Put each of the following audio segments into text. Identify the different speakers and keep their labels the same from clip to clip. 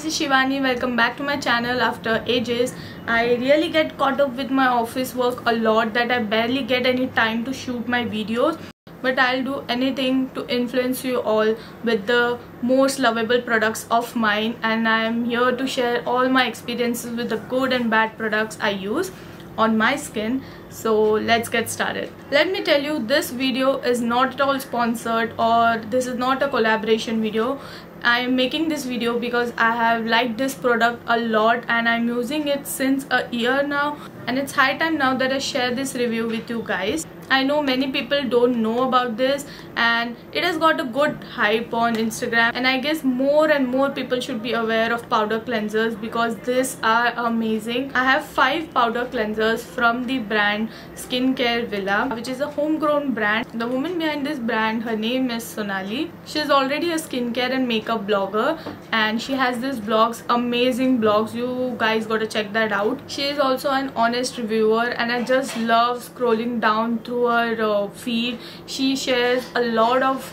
Speaker 1: is Shivani. Welcome back to my channel after ages. I really get caught up with my office work a lot that I barely get any time to shoot my videos. But I'll do anything to influence you all with the most lovable products of mine, and I'm here to share all my experiences with the good and bad products I use on my skin. So let's get started. Let me tell you, this video is not at all sponsored or this is not a collaboration video. I am making this video because I have liked this product a lot and I'm using it since a year now, and it's high time now that I share this review with you guys. I know many people don't know about this and it has got a good hype on Instagram, and I guess more and more people should be aware of powder cleansers because these are amazing. I have 5 powder cleansers from the brand Skincare Villa, which is a homegrown brand. The woman behind this brand, her name is Sonali. She's already a skincare and makeup blogger and she has these blogs, amazing blogs. You guys gotta check that out. She is also an honest reviewer and I just love scrolling down through her feed. She shares a lot of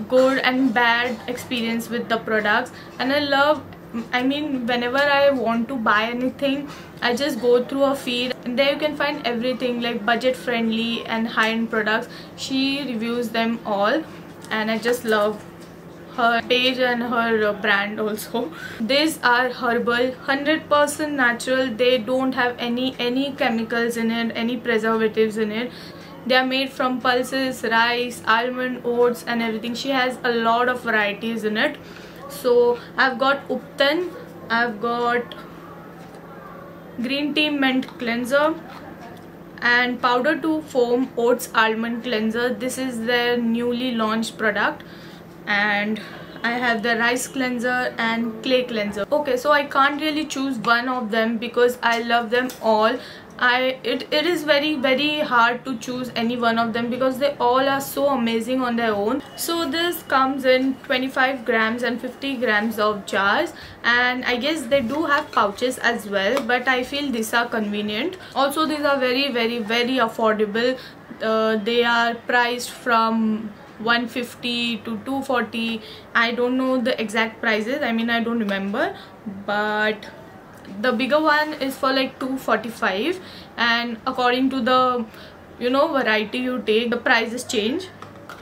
Speaker 1: good and bad experience with the products, and I mean whenever I want to buy anything, I just go through her feed and there you can find everything like budget friendly and high-end products. She reviews them all and I just love her page and her brand also. These are herbal, 100% natural. They don't have any chemicals in it, any preservatives in it. They are made from pulses, rice, almond, oats and everything. She has a lot of varieties in it. So I've got Uptan, I've got green tea mint cleanser and powder to foam oats almond cleanser. This is their newly launched product. And I have the rice cleanser and clay cleanser. Okay, so I can't really choose one of them because I love them all. It is very hard to choose any one of them because they all are so amazing on their own. So this comes in 25 grams and 50 grams of jars, and I guess they do have pouches as well, but I feel these are convenient. Also these are very affordable. They are priced from 150 to 240. I don't know the exact prices, I mean I don't remember, but the bigger one is for like 245, and according to the variety you take, the prices change.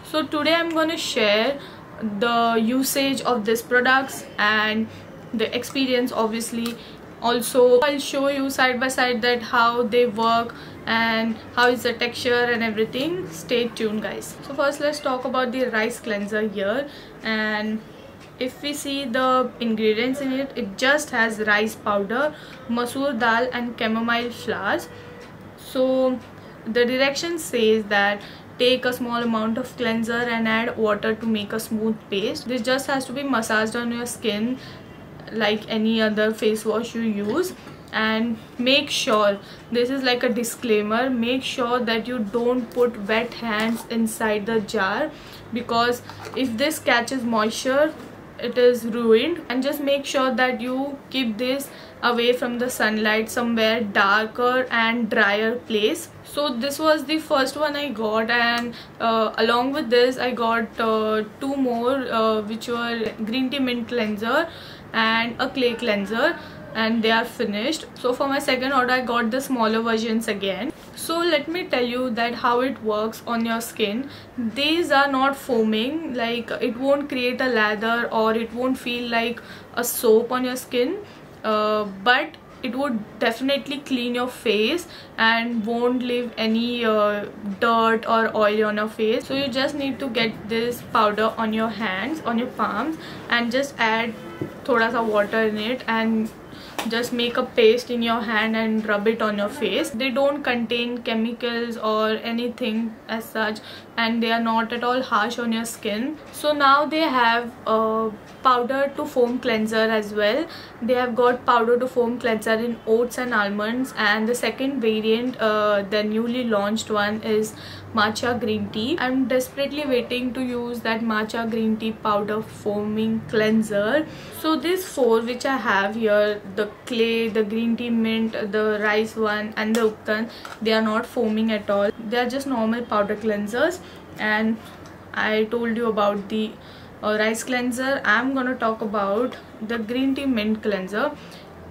Speaker 1: So today I'm going to share the usage of these products and the experience obviously. Also I'll show you side by side that how they work and how is the texture and everything. Stay tuned guys. So first let's talk about the rice cleanser here, and if we see the ingredients in it, it just has rice powder, masoor dal and chamomile flowers. So the direction says that take a small amount of cleanser and add water to make a smooth paste. This just has to be massaged on your skin like any other face wash you use. And make sure, this is like a disclaimer, make sure that you don't put wet hands inside the jar because if this catches moisture it is ruined. And just make sure that you keep this away from the sunlight, somewhere darker and drier place. So this was the first one I got, and along with this I got 2 more which were green tea mint cleanser and a clay cleanser, and they are finished. So for my second order I got the smaller versions again. So let me tell you that how it works on your skin. These are not foaming, like it won't create a lather or it won't feel like a soap on your skin, but it would definitely clean your face and won't leave any dirt or oil on your face. So you just need to get this powder on your hands, on your palms, and just add thoda sa water in it and just make a paste in your hand and rub it on your face. They don't contain chemicals or anything as such, and they are not at all harsh on your skin. So now they have a powder to foam cleanser as well. They have got powder to foam cleanser in oats and almonds, and the second variant, the newly launched one, is matcha green tea. I'm desperately waiting to use that matcha green tea powder foaming cleanser. So these 4 which I have here, the clay, the green tea mint, the rice one and the uptan, they are not foaming at all. They are just normal powder cleansers. And I told you about the rice cleanser, I'm gonna talk about the green tea mint cleanser.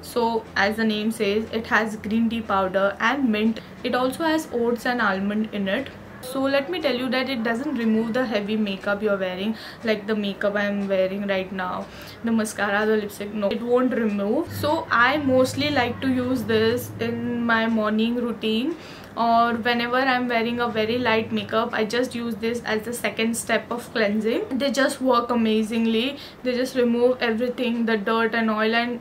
Speaker 1: So as the name says, it has green tea powder and mint. It also has oats and almond in it. So let me tell you that it doesn't remove the heavy makeup you're wearing, like the makeup I'm wearing right now, the mascara, the lipstick. No, it won't remove. So I mostly like to use this in my morning routine, or whenever I'm wearing a very light makeup, I just use this as the second step of cleansing. They just work amazingly. They just remove everything, the dirt and oil. And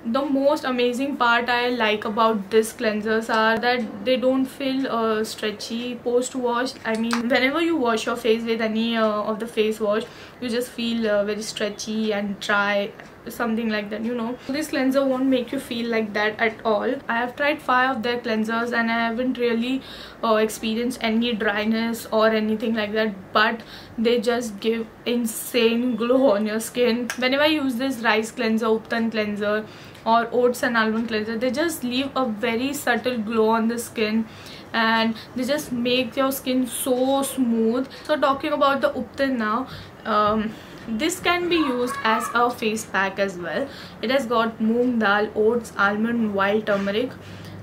Speaker 1: the most amazing part I like about this cleansers are that they don't feel stretchy post wash. I mean, whenever you wash your face with any of the face wash, you just feel very stretchy and dry, something like that, you know. This cleanser won't make you feel like that at all. I have tried 5 of their cleansers and I haven't really experienced any dryness or anything like that, but they just give insane glow on your skin. Whenever I use this rice cleanser, uptan cleanser, or oats and almond cleanser, they just leave a very subtle glow on the skin and they just make your skin so smooth. So talking about the uptan now, this can be used as a face pack as well. It has got moong dal, oats, almond, wild turmeric,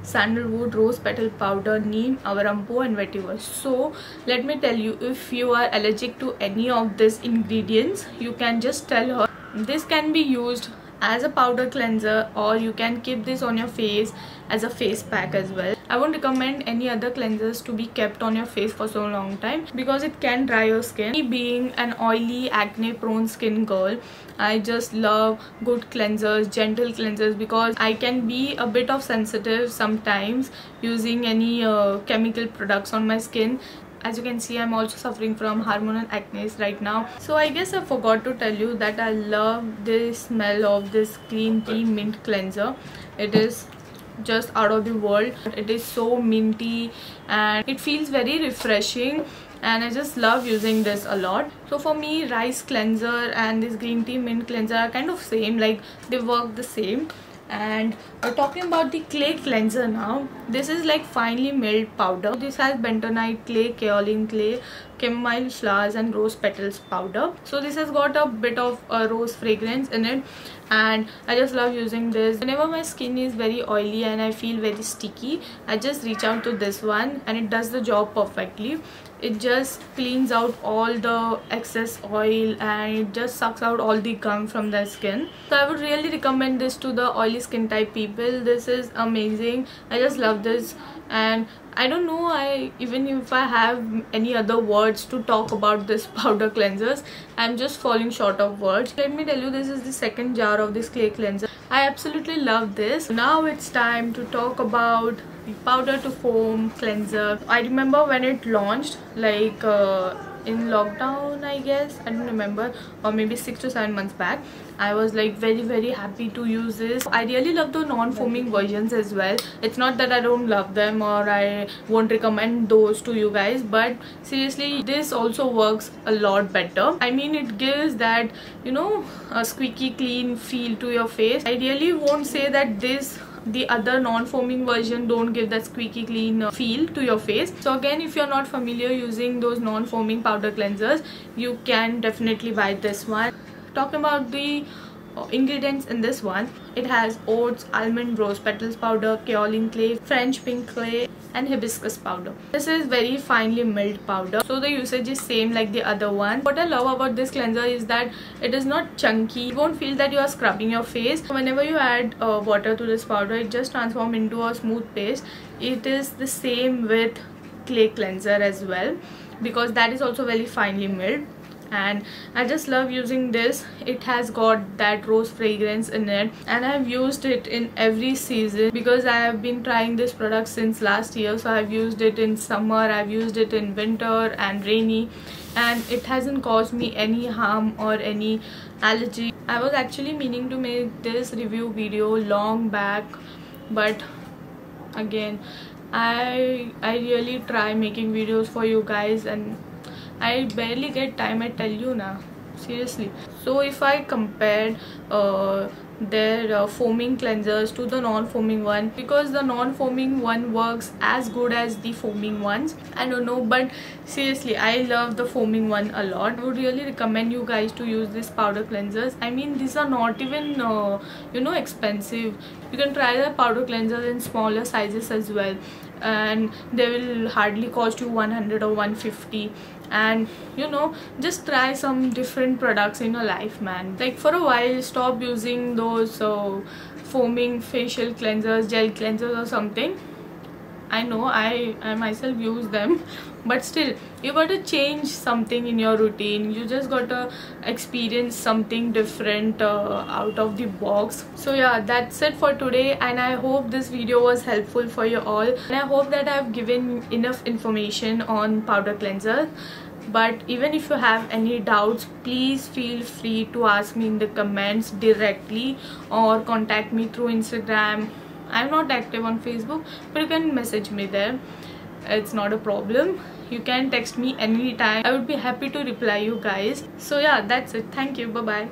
Speaker 1: sandalwood, rose petal powder, neem, avarampo and vetiver. So let me tell you, if you are allergic to any of these ingredients, you can just tell her. This can be used as a powder cleanser, or you can keep this on your face as a face pack as well. I won't recommend any other cleansers to be kept on your face for so long time because it can dry your skin. Me being an oily, acne prone skin girl, I just love good cleansers, gentle cleansers, because I can be a bit of sensitive sometimes using any chemical products on my skin. As you can see, I'm also suffering from hormonal acne right now. So I guess I forgot to tell you that I love the smell of this green tea mint cleanser. It is just out of the world. It is so minty and it feels very refreshing, and I just love using this a lot. So for me, rice cleanser and this green tea mint cleanser are kind of same, like they work the same. And we're talking about the clay cleanser now. This is like finely milled powder. This has bentonite clay, kaolin clay, chamomile flowers and rose petals powder. So this has got a bit of a rose fragrance in it, and I just love using this. Whenever my skin is very oily and I feel very sticky, I just reach out to this one and it does the job perfectly. It just cleans out all the excess oil and it just sucks out all the gunk from the skin. So I would really recommend this to the oily skin type people. This is amazing. I just love this, and I don't know, even if I have any other words to talk about this powder cleansers, I'm just falling short of words. Let me tell you, this is the second jar of this clay cleanser. I absolutely love this. Now it's time to talk about the powder to foam cleanser. I remember when it launched, like in lockdown, I guess, I don't remember, or maybe 6 to 7 months back. I was like very happy to use this. I really love the non-foaming versions as well. It's not that I don't love them or I won't recommend those to you guys, but seriously, this also works a lot better. I mean, it gives that, you know, a squeaky clean feel to your face. I really won't say that the other non-foaming version don't give that squeaky clean feel to your face. So again, if you're not familiar using those non-foaming powder cleansers, you can definitely buy this one. Talking about the ingredients in this one, it has oats, almond, rose petals powder, kaolin clay, French pink clay and hibiscus powder. This is very finely milled powder, so the usage is same like the other one. What I love about this cleanser is that it is not chunky. You won't feel that you are scrubbing your face. Whenever you add water to this powder, it just transforms into a smooth paste. It is the same with clay cleanser as well, because that is also very finely milled. And I just love using this. It has got that rose fragrance in it, and I've used it in every season because I have been trying this product since last year. So I've used it in summer, I've used it in winter and rainy, and it hasn't caused me any harm or any allergy. I was actually meaning to make this review video long back, but again, I really try making videos for you guys and I barely get time, I tell you now, seriously. So if I compared their foaming cleansers to the non-foaming one, because the non-foaming one works as good as the foaming ones. I don't know, but seriously, I love the foaming one a lot. I would really recommend you guys to use these powder cleansers. I mean, these are not even expensive. You can try the powder cleansers in smaller sizes as well, and they will hardly cost you 100 or 150. And just try some different products in your life, man. Like, for a while, stop using those foaming facial cleansers, gel cleansers or something. I know I myself use them, but still, you got to change something in your routine. You just got to experience something different out of the box. So yeah, that's it for today, and I hope this video was helpful for you all, and I hope that I've given enough information on powder cleanser. But even if you have any doubts, please feel free to ask me in the comments directly or contact me through Instagram. I'm not active on Facebook, but you can message me there. It's not a problem. You can text me anytime. I would be happy to reply you guys. So yeah, that's it. Thank you. Bye bye.